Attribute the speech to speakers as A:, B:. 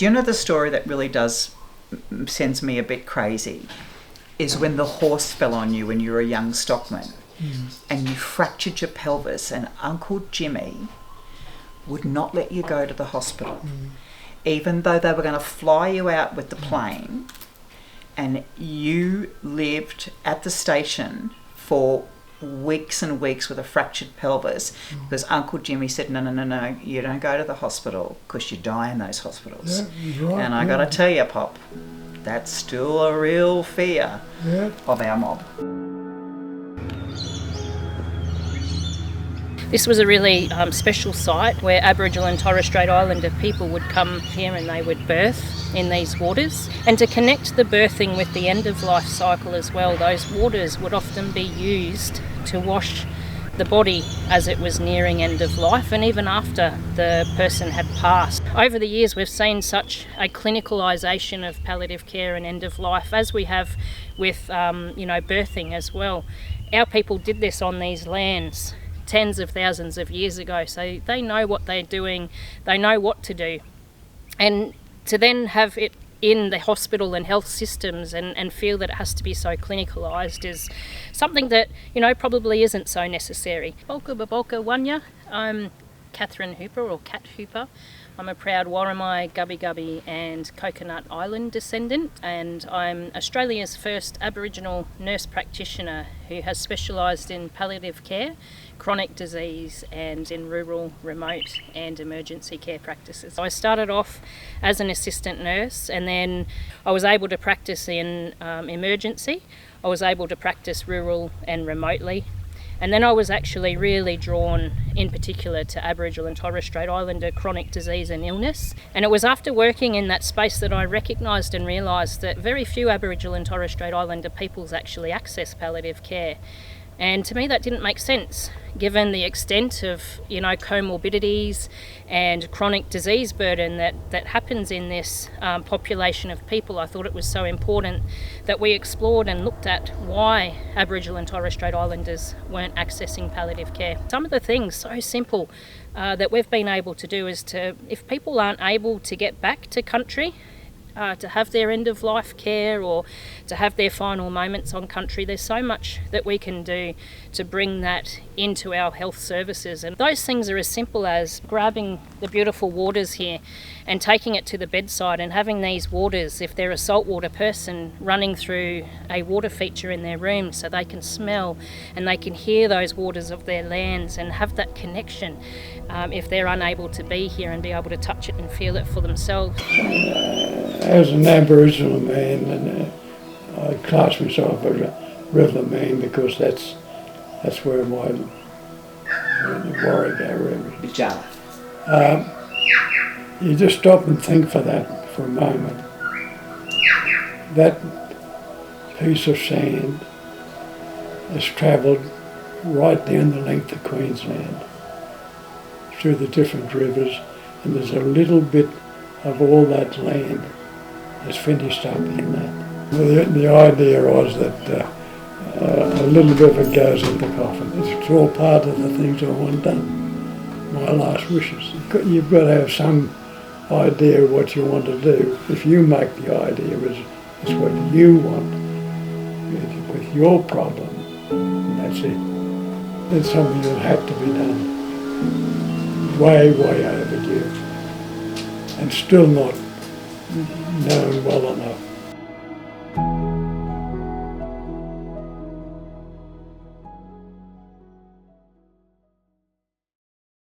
A: Do you know the story that really sends me a bit crazy? Is when the horse fell on you when you were a young stockman and you fractured your pelvis, and Uncle Jimmy would not let you go to the hospital, even though they were going to fly you out with the plane, and you lived at the station for weeks and weeks with a fractured pelvis because Uncle Jimmy said, no, you don't go to the hospital because you die in those hospitals.
B: Yeah, right,
A: and I got to tell you, Pop, that's still a real fear of our mob.
C: This was a really special site where Aboriginal and Torres Strait Islander people would come here and they would birth in these waters. And to connect the birthing with the end of life cycle as well, those waters would often be used to wash the body as it was nearing end of life and even after the person had passed. Over the years we've seen such a clinicalisation of palliative care and end of life as we have with birthing as well. Our people did this on these lands tens of thousands of years ago, so they know what they're doing, they know what to do. And to then have it in the hospital and health systems and feel that it has to be so clinicalised is something that, probably isn't so necessary. Bolka Babolka Wanya, I'm Catherine Hooper, or Cat Hooper. I'm a proud Worimi, Gubbi Gubbi and Coconut Island descendant, and I'm Australia's first Aboriginal nurse practitioner who has specialised in palliative care, chronic disease and in rural, remote and emergency care practices. I started off as an assistant nurse, and then I was able to practice in emergency. I was able to practice rural and remotely. And then I was actually really drawn in particular to Aboriginal and Torres Strait Islander chronic disease and illness. And it was after working in that space that I recognised and realised that very few Aboriginal and Torres Strait Islander peoples actually access palliative care. And to me that didn't make sense, given the extent of, comorbidities and chronic disease burden that happens in this population of people. I thought it was so important that we explored and looked at why Aboriginal and Torres Strait Islanders weren't accessing palliative care. Some of the things so simple that we've been able to do is if people aren't able to get back to country, to have their end of life care or to have their final moments on country, there's so much that we can do to bring that into our health services. And those things are as simple as grabbing the beautiful waters here and taking it to the bedside and having these waters, if they're a saltwater person, running through a water feature in their room so they can smell and they can hear those waters of their lands and have that connection if they're unable to be here and be able to touch it and feel it for themselves.
B: As an Aboriginal man, and I class myself as a river man because that's where my Warrego River is. You just stop and think for a moment. That piece of sand has travelled right down the length of Queensland through the different rivers, and there's a little bit of all that land that's finished up in that. The idea was that a little bit of it goes in the coffin. It's all part of the things I want done, my last wishes. You've got to have some idea of what you want to do. If you make the idea it's what you want with your problem, that's it. It's something that had to be done. Way overdue, and still not known well enough.